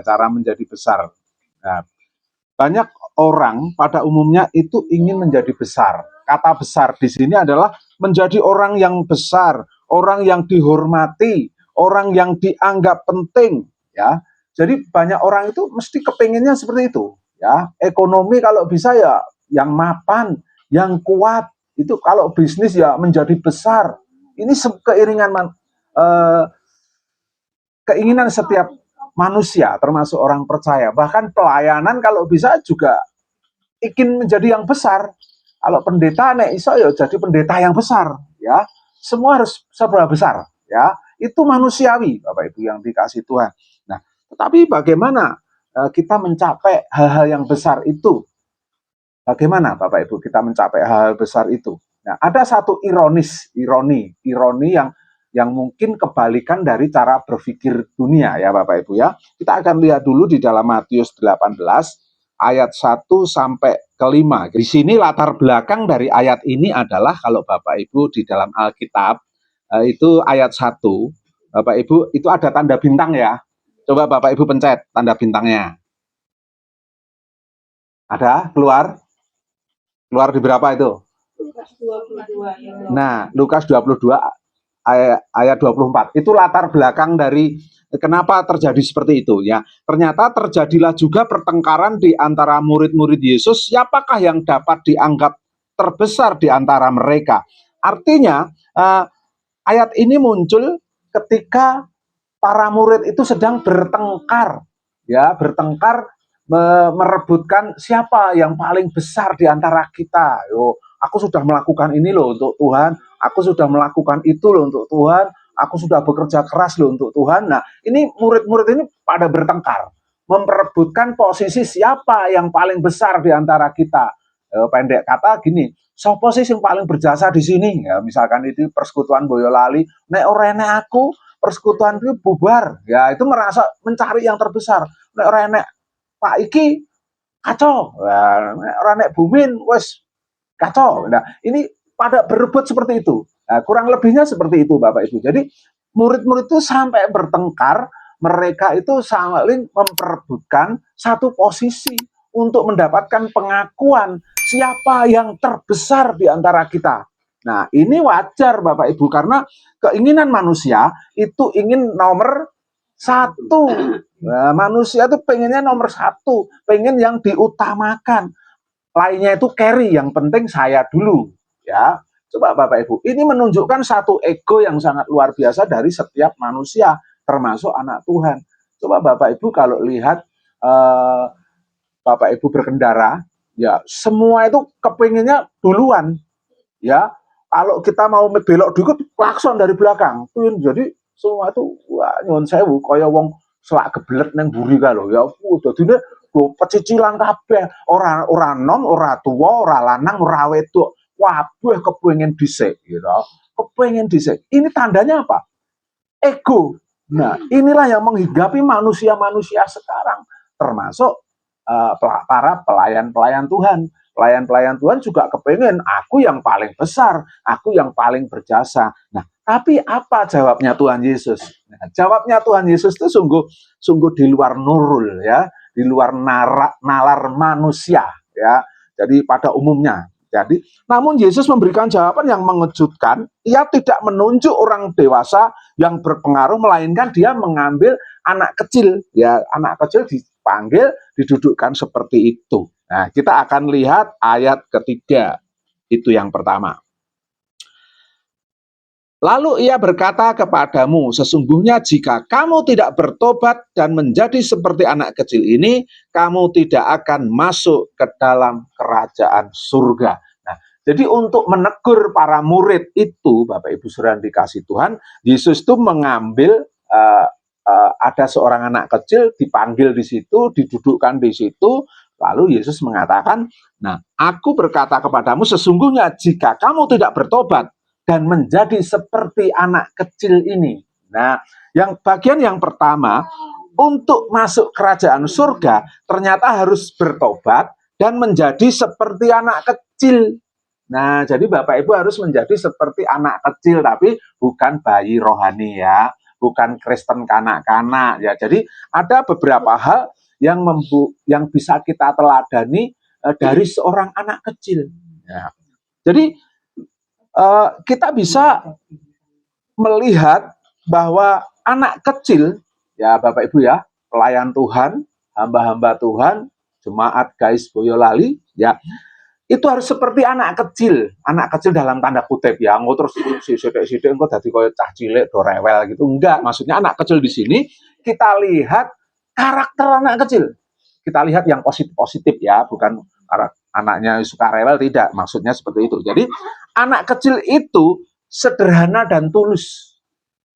cara menjadi besar. Nah, banyak orang pada umumnya itu ingin menjadi besar. Kata besar di sini adalah menjadi orang yang besar, orang yang dihormati, orang yang dianggap penting, ya. Jadi banyak orang itu mesti kepinginnya seperti itu, ya. Ekonomi kalau bisa ya yang mapan, yang kuat. Itu kalau bisnis ya menjadi besar. Ini keinginan setiap manusia, termasuk orang percaya. Bahkan pelayanan kalau bisa juga ingin menjadi yang besar. Kalau pendeta nek iso ya jadi pendeta yang besar, ya. Semua harus serba besar, ya. Itu manusiawi, Bapak Ibu yang dikasih Tuhan. Nah, tetapi bagaimana kita mencapai hal-hal yang besar itu? Bagaimana Bapak Ibu kita mencapai hal-hal besar itu? Nah, ada satu ironi yang mungkin kebalikan dari cara berpikir dunia, ya Bapak Ibu ya. Kita akan lihat dulu di dalam Matius 18 ayat 1 sampai ke 5. Di sini latar belakang dari ayat ini adalah kalau Bapak Ibu di dalam Alkitab itu ayat 1, Bapak Ibu itu ada tanda bintang ya. Coba Bapak Ibu pencet tanda bintangnya. Ada? Keluar di berapa itu? Lukas 22. Nah, Lukas 22 ayat 24. Itu latar belakang dari kenapa terjadi seperti itu ya. Ternyata terjadilah juga pertengkaran di antara murid-murid Yesus, siapakah yang dapat dianggap terbesar di antara mereka. Artinya ayat ini muncul ketika para murid itu sedang bertengkar, ya, merebutkan siapa yang paling besar di antara kita. Yo, aku sudah melakukan ini loh untuk Tuhan, aku sudah melakukan itu loh untuk Tuhan, aku sudah bekerja keras loh untuk Tuhan. Nah, ini murid-murid ini pada bertengkar, memperebutkan posisi siapa yang paling besar di antara kita. Pendek kata gini, siapa sih yang paling berjasa di sini? Ya, misalkan itu persekutuan Boyolali, nek ora enek aku, persekutuan itu bubar. Ya, itu merasa mencari yang terbesar. Nek ora enek Pak iki kacau, orang nek bumin wes kacau. Nah, ini pada berebut seperti itu. Nah, kurang lebihnya seperti itu, Bapak Ibu. Jadi murid-murid itu sampai bertengkar, mereka itu saling memperebutkan satu posisi untuk mendapatkan pengakuan siapa yang terbesar di antara kita. Nah, ini wajar, Bapak Ibu, karena keinginan manusia itu ingin nomor satu. Nah, manusia itu pengennya nomor satu, pengen yang diutamakan. Lainnya itu carry, yang penting saya dulu. Ya, coba Bapak Ibu, ini menunjukkan satu ego yang sangat luar biasa dari setiap manusia, termasuk anak Tuhan. Coba Bapak Ibu kalau lihat Bapak Ibu berkendara, ya semua itu kepengennya duluan. Ya, kalau kita mau belok dikit, klakson dari belakang. Jadi semua itu wah nyuwun sewu kaya wong selak gebelet neng buri ka lho ya dadine pecicilan kabeh ora nom ora tua ora lanang ora wedok kabeh kepengin dhisik gitu. Kepengin dhisik. Ini tandanya apa? Ego. Nah, inilah yang menghinggapi manusia-manusia sekarang termasuk para pelayan-pelayan Tuhan. Pelayan-pelayan Tuhan juga kepengen aku yang paling besar, aku yang paling berjasa. Nah, tapi apa jawabnya Tuhan Yesus? Nah, jawabnya Tuhan Yesus itu sungguh di luar nurul ya, di luar nalar manusia ya. Jadi pada umumnya. Jadi, namun Yesus memberikan jawaban yang mengejutkan. Ia tidak menunjuk orang dewasa yang berpengaruh, melainkan dia mengambil anak kecil. Ya, anak kecil dipanggil, didudukkan seperti itu. Nah, kita akan lihat ayat ketiga. Itu yang pertama. Lalu ia berkata kepadamu, sesungguhnya jika kamu tidak bertobat dan menjadi seperti anak kecil ini, kamu tidak akan masuk ke dalam kerajaan surga. Nah, jadi untuk menegur para murid itu, Bapak Ibu Saudara dikasih Tuhan, Yesus itu mengambil ada seorang anak kecil dipanggil di situ, didudukkan di situ, lalu Yesus mengatakan, nah, aku berkata kepadamu, sesungguhnya jika kamu tidak bertobat dan menjadi seperti anak kecil ini. Nah, bagian yang pertama, untuk masuk kerajaan surga, ternyata harus bertobat dan menjadi seperti anak kecil. Nah, jadi Bapak Ibu harus menjadi seperti anak kecil, tapi bukan bayi rohani ya. bukan Kristen kanak-kanak ya. Jadi ada beberapa hal yang bisa kita teladani dari seorang anak kecil. Ya. Jadi kita bisa melihat bahwa anak kecil, ya Bapak Ibu ya, pelayan Tuhan, hamba-hamba Tuhan, jemaat guys Boyolali, ya, itu harus seperti anak kecil dalam tanda kutip ya, engko terus sithik-sithik engko dadi koyo cah cilik do rewel gitu. Enggak, maksudnya anak kecil di sini kita lihat karakter anak kecil. Kita lihat yang positif ya, bukan anaknya suka rewel, tidak. Maksudnya seperti itu. Jadi anak kecil itu sederhana dan tulus.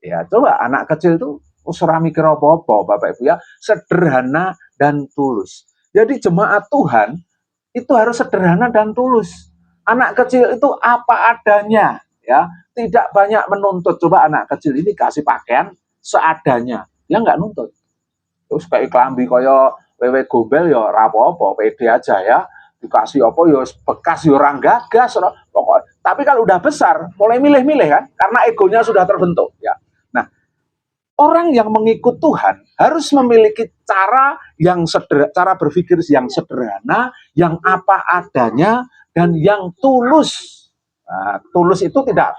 Ya, coba anak kecil itu ora mikir apa-apa, Bapak Ibu ya, sederhana dan tulus. Jadi jemaat Tuhan itu harus sederhana dan tulus. Anak kecil itu apa adanya, ya, tidak banyak menuntut. Coba anak kecil ini kasih pakaian seadanya, ya nggak nuntut. Terus kayak klambi koyo wewe gombel ya ora apa-apa, pede aja ya. Dikasih apa ya bekas ya orang gagas pokoknya. Tapi kalau udah besar mulai milih-milih kan, karena egonya sudah terbentuk ya. Nah, orang yang mengikut Tuhan harus memiliki cara berpikir yang sederhana, yang apa adanya dan yang tulus. Nah, tulus itu tidak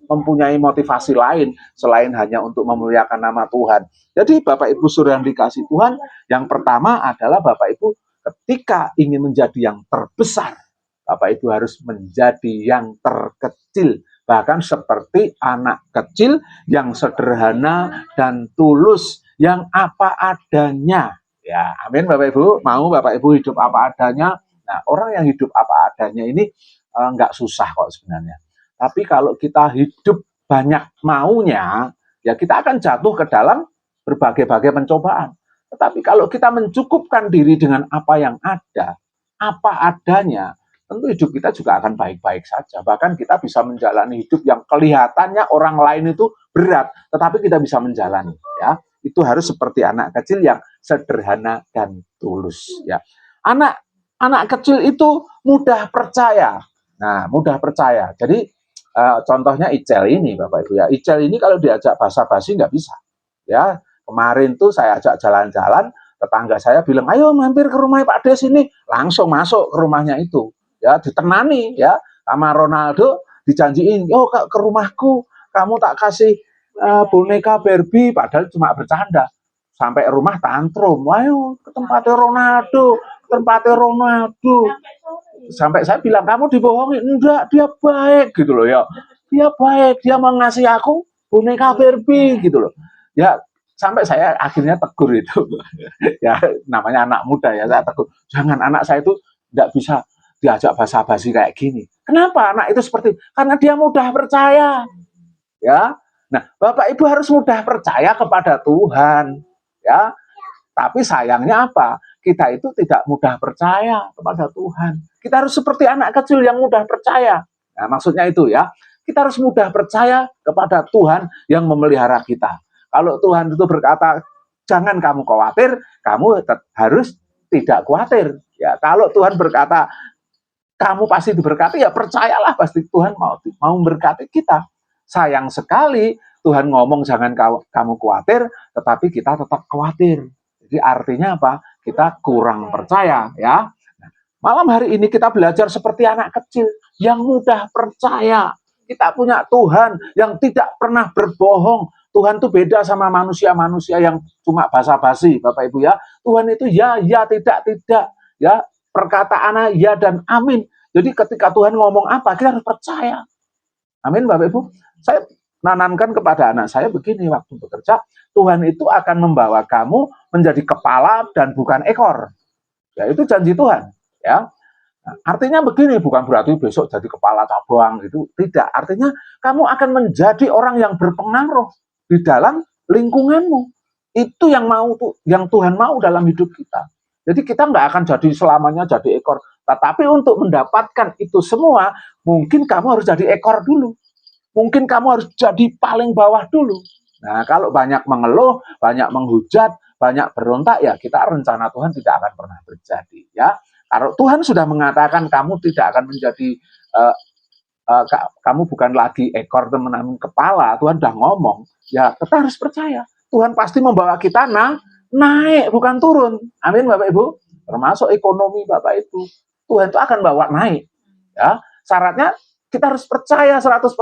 mempunyai motivasi lain selain hanya untuk memuliakan nama Tuhan. Jadi Bapak Ibu Saudara yang dikasih Tuhan, yang pertama adalah Bapak Ibu ketika ingin menjadi yang terbesar, Bapak Ibu harus menjadi yang terkecil, bahkan seperti anak kecil yang sederhana dan tulus, yang apa adanya. Ya, amin Bapak Ibu. Mau Bapak Ibu hidup apa adanya? Nah, orang yang hidup apa adanya ini nggak susah kok sebenarnya. Tapi kalau kita hidup banyak maunya, ya kita akan jatuh ke dalam berbagai-bagai pencobaan. Tetapi kalau kita mencukupkan diri dengan apa yang ada, apa adanya, tentu hidup kita juga akan baik-baik saja. Bahkan kita bisa menjalani hidup yang kelihatannya orang lain itu berat, tetapi kita bisa menjalani. Ya, itu harus seperti anak kecil yang sederhana dan tulus. Ya, anak kecil itu mudah percaya. Nah, mudah percaya. Jadi contohnya Icel ini, Bapak Ibu ya. Icel ini kalau diajak basa-basi nggak bisa. Ya, kemarin tuh saya ajak jalan-jalan, tetangga saya bilang, ayo mampir ke rumah Pak Des ini. Langsung masuk ke rumahnya itu. Ya, ditenani ya sama Ronaldo, dijanjiin, yo ke rumahku, kamu tak kasih boneka Barbie, padahal cuma bercanda. Sampai rumah tantrum, ayo ke tempatnya Ronaldo, Sampai saya bilang, kamu dibohongin. Enggak, dia baik gitu loh ya. Dia baik, dia mau ngasih aku boneka Barbie gitu loh. Ya, sampai saya akhirnya tegur itu. Ya, namanya anak muda ya, saya tegur. Jangan, anak saya itu enggak bisa diajak basa-basi kayak gini. Kenapa anak itu seperti? Karena dia mudah percaya. Ya. Nah, Bapak Ibu harus mudah percaya kepada Tuhan. Ya. Tapi sayangnya apa? Kita itu tidak mudah percaya kepada Tuhan. Kita harus seperti anak kecil yang mudah percaya. Nah, maksudnya itu ya. Kita harus mudah percaya kepada Tuhan yang memelihara kita. Kalau Tuhan itu berkata, jangan kamu khawatir, kamu harus tidak khawatir. Ya, kalau Tuhan berkata, kamu pasti diberkati, ya percayalah pasti Tuhan mau memberkati kita. Sayang sekali Tuhan ngomong jangan kamu khawatir, tetapi kita tetap khawatir. Jadi artinya apa? Kita kurang percaya ya. Nah, malam hari ini kita belajar seperti anak kecil yang mudah percaya. Kita punya Tuhan yang tidak pernah berbohong. Tuhan itu beda sama manusia-manusia yang cuma basa-basi, Bapak Ibu ya. Tuhan itu ya, tidak, ya. Perkataannya ya dan amin. Jadi ketika Tuhan ngomong apa, kita harus percaya. Amin, Bapak Ibu. Saya nanamkan kepada anak saya begini waktu bekerja, Tuhan itu akan membawa kamu menjadi kepala dan bukan ekor. Ya, itu janji Tuhan. Ya. Nah, artinya begini, bukan berarti besok jadi kepala cabang gitu. Tidak. Artinya kamu akan menjadi orang yang berpengaruh di dalam lingkunganmu. Itu yang Tuhan mau dalam hidup kita. Jadi kita nggak akan jadi selamanya jadi ekor. Tetapi untuk mendapatkan itu semua, mungkin kamu harus jadi ekor dulu. Mungkin kamu harus jadi paling bawah dulu. Nah, kalau banyak mengeluh, banyak menghujat, banyak berontak, ya kita rencana Tuhan tidak akan pernah terjadi. Ya, kalau Tuhan sudah mengatakan kamu tidak akan menjadi, kamu bukan lagi ekor teman-teman kepala, Tuhan sudah ngomong, ya kita harus percaya. Tuhan pasti membawa kita naik, bukan turun. Amin, Bapak Ibu. Termasuk ekonomi, Bapak Ibu. Tuhan itu akan bawa naik. Ya, syaratnya kita harus percaya 100%.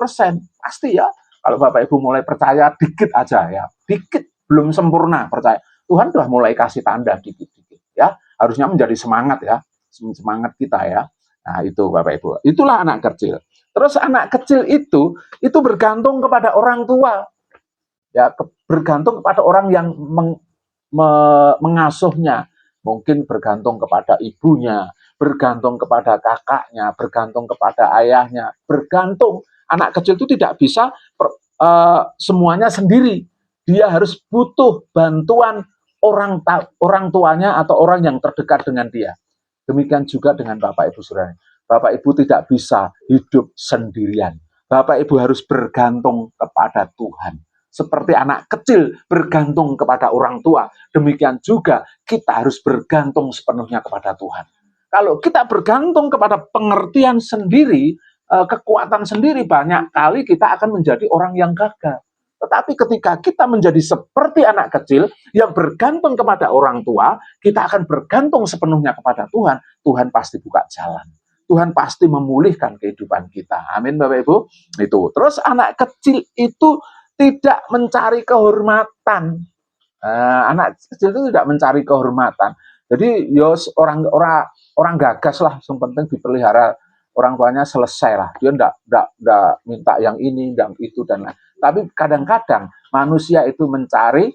Pasti ya. Kalau Bapak Ibu mulai percaya dikit aja ya, dikit, belum sempurna percaya. Tuhan sudah mulai kasih tanda dikit-dikit ya. Harusnya menjadi semangat ya. Semangat kita ya. Nah, itu Bapak Ibu. Itulah anak kecil. Terus anak kecil itu bergantung kepada orang tua. Ya, bergantung kepada orang yang mengasuhnya. Mungkin bergantung kepada ibunya, bergantung kepada kakaknya, bergantung kepada ayahnya, bergantung. Anak kecil itu tidak bisa semuanya sendiri. Dia harus butuh bantuan orang tuanya atau orang yang terdekat dengan dia. Demikian juga dengan Bapak Ibu Saudara. Bapak Ibu tidak bisa hidup sendirian. Bapak Ibu harus bergantung kepada Tuhan. Seperti anak kecil bergantung kepada orang tua, demikian juga kita harus bergantung sepenuhnya kepada Tuhan. Kalau kita bergantung kepada pengertian sendiri, kekuatan sendiri, banyak kali kita akan menjadi orang yang gagal. Tetapi ketika kita menjadi seperti anak kecil yang bergantung kepada orang tua, kita akan bergantung sepenuhnya kepada Tuhan. Tuhan pasti buka jalan. Tuhan pasti memulihkan kehidupan kita. Amin, Bapak Ibu. Itu. Terus anak kecil itu tidak mencari kehormatan. Anak kecil itu tidak mencari kehormatan. Jadi yos orang gagas lah, yang penting dipelihara orang tuanya, selesai lah. Dia enggak minta yang ini, enggak itu dan lain. Tapi kadang-kadang manusia itu mencari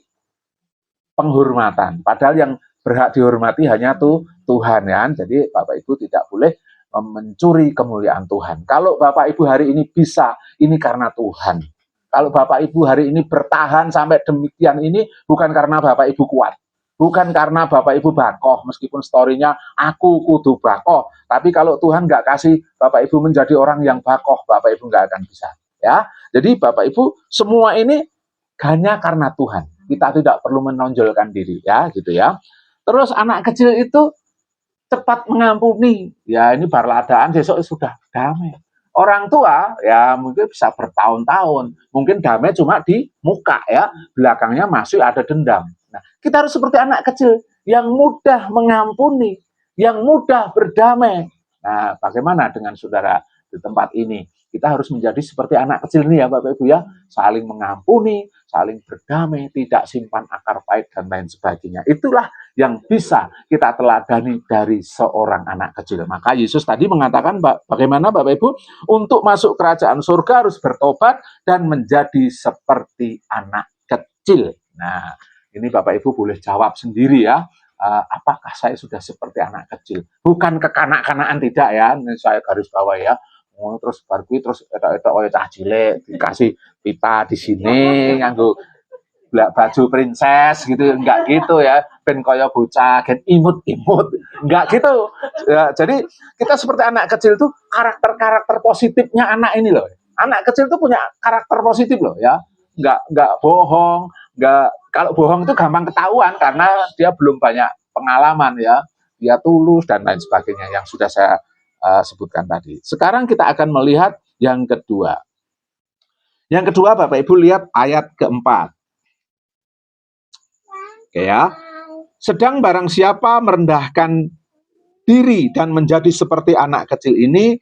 penghormatan. Padahal yang berhak dihormati hanya Tuhan ya. Jadi Bapak Ibu tidak boleh mencuri kemuliaan Tuhan. Kalau Bapak Ibu hari ini bisa, ini karena Tuhan. Kalau Bapak Ibu hari ini bertahan sampai demikian ini, bukan karena Bapak Ibu kuat. Bukan karena Bapak Ibu bakoh, meskipun story-nya aku kudu bakoh. Tapi kalau Tuhan nggak kasih Bapak Ibu menjadi orang yang bakoh, Bapak Ibu nggak akan bisa. Ya, jadi Bapak Ibu semua ini hanya karena Tuhan. Kita tidak perlu menonjolkan diri, ya, gitu ya. Terus anak kecil itu cepat mengampuni. Ya, ini barladaan besok sudah damai. Orang tua ya mungkin bisa bertahun-tahun, mungkin damai cuma di muka ya, belakangnya masih ada dendam. Nah, kita harus seperti anak kecil yang mudah mengampuni, yang mudah berdamai. Nah, bagaimana dengan saudara di tempat ini? Kita harus menjadi seperti anak kecil ini ya Bapak Ibu ya, saling mengampuni, saling berdamai, tidak simpan akar pahit dan lain sebagainya. Itulah yang bisa kita teladani dari seorang anak kecil. Maka Yesus tadi mengatakan bagaimana Bapak Ibu, untuk masuk kerajaan surga harus bertobat dan menjadi seperti anak kecil. Nah, ini Bapak Ibu boleh jawab sendiri ya. Apakah saya sudah seperti anak kecil? Bukan kekanak-kanakan, tidak ya. Ini saya garis bawah ya. Terus barki terus etok-etok kaya cah cilik dikasih pita di sini nganggo baju princess gitu, enggak gitu ya, ben kaya bocah gen imut-imut, enggak gitu ya. Jadi kita seperti anak kecil tuh, karakter positifnya anak ini loh, anak kecil tuh punya karakter positif loh ya, enggak bohong, enggak, kalau bohong itu gampang ketahuan karena dia belum banyak pengalaman ya, dia tulus dan lain sebagainya yang sudah saya sebutkan tadi. Sekarang kita akan melihat yang kedua. Yang kedua Bapak Ibu lihat ayat keempat. Oke ya. Sedang barang siapa merendahkan diri dan menjadi seperti anak kecil ini,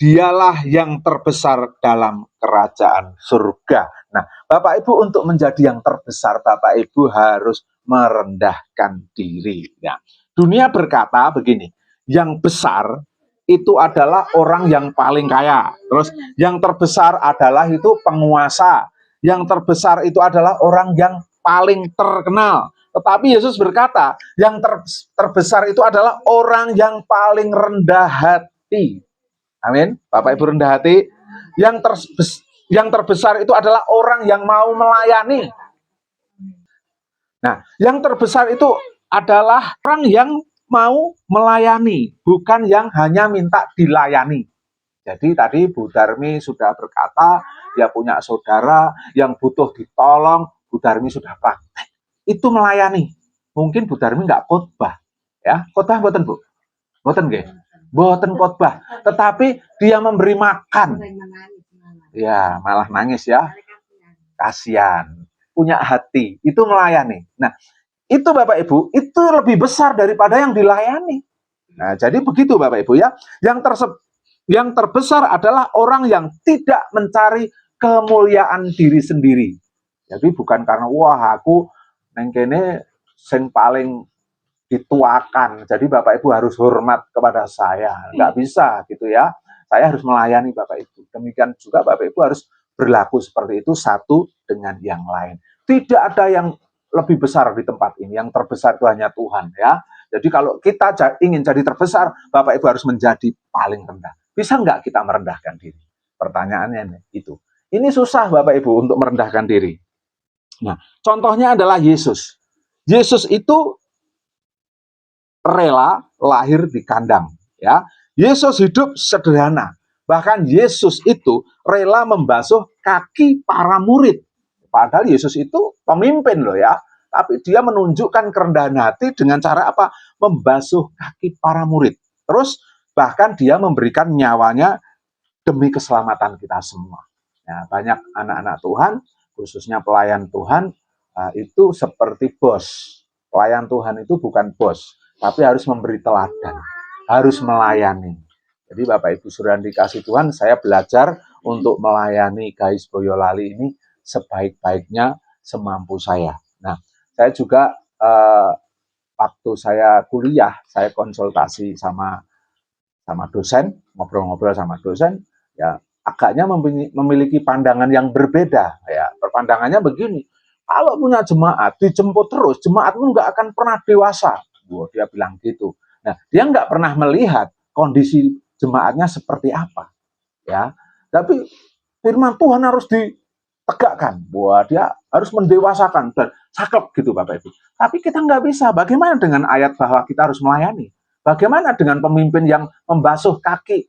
dialah yang terbesar dalam kerajaan surga. Nah, Bapak Ibu untuk menjadi yang terbesar, Bapak Ibu harus merendahkan diri. Nah, dunia berkata begini, yang besar itu adalah orang yang paling kaya. Terus yang terbesar adalah itu penguasa. Yang terbesar itu adalah orang yang paling terkenal. Tetapi Yesus berkata, yang terbesar itu adalah orang yang paling rendah hati. Amin. Bapak Ibu rendah hati. Yang terbesar itu adalah orang yang mau melayani. Nah, yang terbesar itu adalah orang yang mau melayani, bukan yang hanya minta dilayani. Jadi tadi Bu Darmi sudah berkata, dia punya saudara yang butuh ditolong, Bu Darmi sudah praktek. Itu melayani. Mungkin Bu Darmi nggak khotbah, ya khotbah mboten Bu, mboten nggih, mboten khotbah, tetapi dia memberi makan. Ya malah nangis ya. kasihan, punya hati, itu melayani. Nah, itu Bapak Ibu, itu lebih besar daripada yang dilayani. Nah, jadi begitu Bapak Ibu ya. Yang terbesar adalah orang yang tidak mencari kemuliaan diri sendiri. Jadi bukan karena wah aku neng kene sing paling dituakan. Jadi Bapak Ibu harus hormat kepada saya. Nggak bisa gitu ya. Saya harus melayani Bapak Ibu. Demikian juga Bapak Ibu harus berlaku seperti itu satu dengan yang lain. Tidak ada yang lebih besar di tempat ini. Yang terbesar itu hanya Tuhan ya. Jadi kalau kita ingin jadi terbesar, Bapak Ibu harus menjadi paling rendah. Bisa nggak kita merendahkan diri? Pertanyaannya itu. Ini susah Bapak Ibu untuk merendahkan diri. Nah, contohnya adalah Yesus. Yesus itu rela lahir di kandang, ya. Yesus hidup sederhana. Bahkan Yesus itu rela membasuh kaki para murid. Padahal Yesus itu pemimpin loh ya. Tapi dia menunjukkan kerendahan hati dengan cara apa? Membasuh kaki para murid. Terus bahkan dia memberikan nyawanya demi keselamatan kita semua. Ya, banyak anak-anak Tuhan, khususnya pelayan Tuhan, itu seperti bos. Pelayan Tuhan itu bukan bos, tapi harus memberi teladan, harus melayani. Jadi Bapak Ibu Saudara dikasih Tuhan, saya belajar untuk melayani GAIS Boyolali ini sebaik-baiknya semampu saya. Nah, saya juga waktu saya kuliah, saya konsultasi sama dosen, ngobrol-ngobrol sama dosen, ya agaknya memiliki pandangan yang berbeda. Ya, perpandangannya begini, kalau punya jemaat dijemput terus, jemaatmu nggak akan pernah dewasa. Wah, dia bilang gitu. Nah, dia nggak pernah melihat kondisi jemaatnya seperti apa. Ya, tapi firman Tuhan harus ditegakkan. Bahwa dia harus mendewasakan dan saklek gitu Bapak Ibu. Tapi kita nggak bisa. Bagaimana dengan ayat bahwa kita harus melayani? Bagaimana dengan pemimpin yang membasuh kaki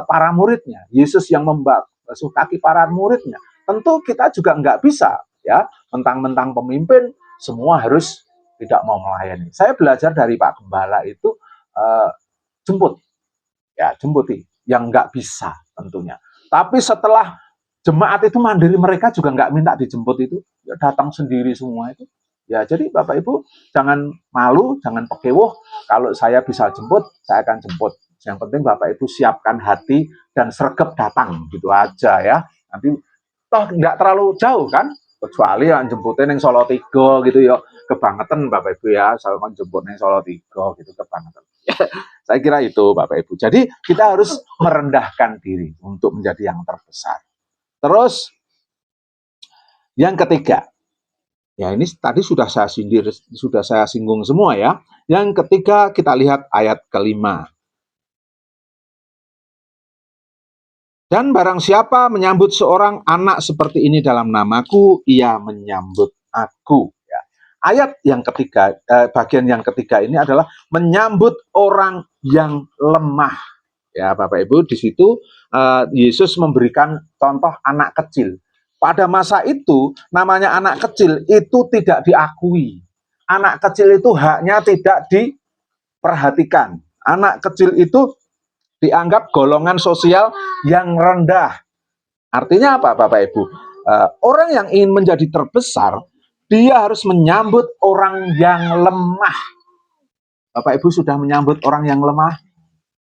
para muridnya? Yesus yang membasuh kaki para muridnya. Tentu kita juga nggak bisa ya mentang-mentang pemimpin semua harus tidak mau melayani. Saya belajar dari Pak Gembala itu jemputi yang nggak bisa tentunya. Tapi setelah jemaat itu mandiri, mereka juga nggak minta dijemput itu, ya datang sendiri semua itu. Ya jadi Bapak Ibu jangan malu, jangan pekewoh. Kalau saya bisa jemput, saya akan jemput. Yang penting Bapak Ibu siapkan hati dan sregep datang gitu aja ya. Nanti toh nggak terlalu jauh kan, kecuali yang jemputnya yang Solo Tigo gitu ya, kebangetan Bapak Ibu ya, saya kan jemput yang Solo Tigo gitu kebangetan. Saya kira itu Bapak Ibu. Jadi kita harus merendahkan diri untuk menjadi yang terbesar. Terus yang ketiga, ya ini tadi sudah saya singgung semua ya. Yang ketiga kita lihat ayat kelima. Dan barang siapa menyambut seorang anak seperti ini dalam namaku, ia menyambut aku. Ya. Ayat yang ketiga, bagian yang ketiga ini adalah menyambut orang yang lemah. Ya Bapak Ibu, di situ Yesus memberikan contoh anak kecil. Pada masa itu, namanya anak kecil itu tidak diakui. Anak kecil itu haknya tidak diperhatikan. Anak kecil itu dianggap golongan sosial yang rendah. Artinya apa Bapak Ibu? Orang yang ingin menjadi terbesar, dia harus menyambut orang yang lemah. Bapak Ibu sudah menyambut orang yang lemah?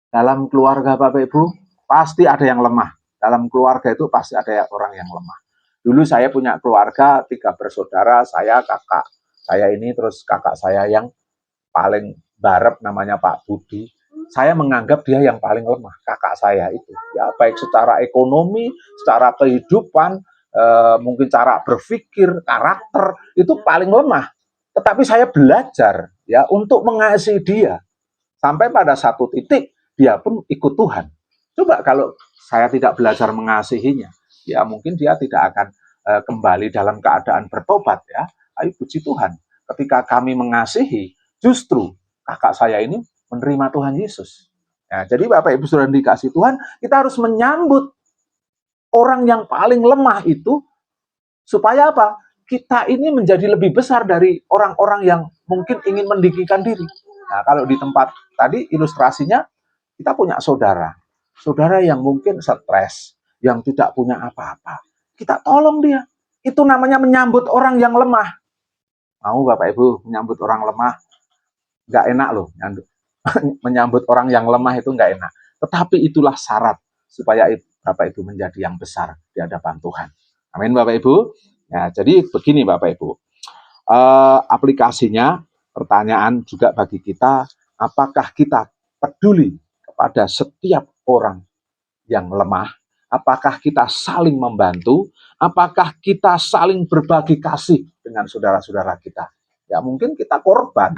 Dalam keluarga Bapak Ibu, pasti ada yang lemah. Dalam keluarga itu pasti ada orang yang lemah. Dulu saya punya keluarga, 3 bersaudara, saya, kakak saya ini, terus kakak saya yang paling barep namanya Pak Budi. Saya menganggap dia yang paling lemah, kakak saya itu. Ya, baik secara ekonomi, secara kehidupan, mungkin cara berpikir, karakter, itu paling lemah. Tetapi saya belajar ya untuk mengasihi dia. Sampai pada satu titik, dia pun ikut Tuhan. Coba kalau saya tidak belajar mengasihinya, ya mungkin dia tidak akan kembali dalam keadaan bertobat ya. Ayo puji Tuhan. Ketika kami mengasihi, justru kakak saya ini menerima Tuhan Yesus. Ya, jadi Bapak Ibu Saudara dikasih Tuhan, kita harus menyambut orang yang paling lemah itu supaya apa? Kita ini menjadi lebih besar dari orang-orang yang mungkin ingin meninggikan diri. Nah, kalau di tempat tadi ilustrasinya, kita punya saudara yang mungkin stres, yang tidak punya apa-apa. Kita tolong dia. Itu namanya menyambut orang yang lemah. Mau Bapak Ibu menyambut orang lemah? Nggak enak loh. Menyambut orang yang lemah itu nggak enak. Tetapi itulah syarat supaya Bapak Ibu menjadi yang besar di hadapan Tuhan. Amin Bapak Ibu. Ya, jadi begini Bapak Ibu. Aplikasinya, pertanyaan juga bagi kita, apakah kita peduli kepada setiap orang yang lemah? Apakah kita saling membantu? Apakah kita saling berbagi kasih dengan saudara-saudara kita? Ya mungkin kita korban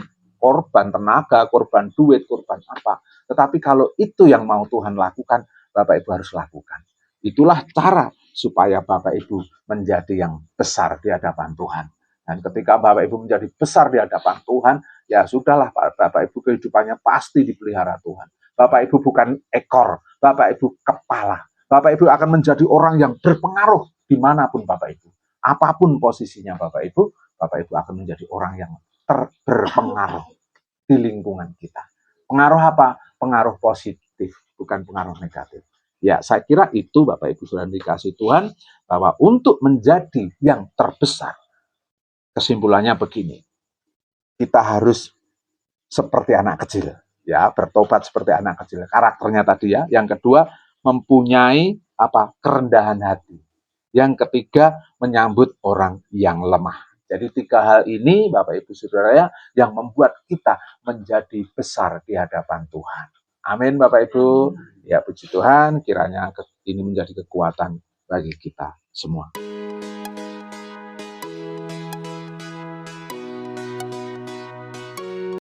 tenaga, korban duit, korban apa. Tetapi kalau itu yang mau Tuhan lakukan, Bapak Ibu harus lakukan. Itulah cara supaya Bapak Ibu menjadi yang besar di hadapan Tuhan. Dan ketika Bapak Ibu menjadi besar di hadapan Tuhan, ya sudahlah Bapak Ibu kehidupannya pasti dipelihara Tuhan. Bapak Ibu bukan ekor, Bapak Ibu kepala. Bapak Ibu akan menjadi orang yang berpengaruh dimanapun Bapak Ibu. Apapun posisinya Bapak Ibu akan menjadi orang yang berpengaruh di lingkungan kita. Pengaruh apa? Pengaruh positif, bukan pengaruh negatif. Ya, saya kira itu Bapak Ibu sudah dikasih Tuhan, bahwa untuk menjadi yang terbesar, kesimpulannya begini, kita harus seperti anak kecil, ya, bertobat seperti anak kecil. Karakternya tadi ya. Yang kedua, mempunyai kerendahan hati. Yang ketiga, menyambut orang yang lemah. Jadi 3 hal ini Bapak Ibu Saudara yang membuat kita menjadi besar di hadapan Tuhan. Amin Bapak Ibu. Ya puji Tuhan, kiranya ini menjadi kekuatan bagi kita semua.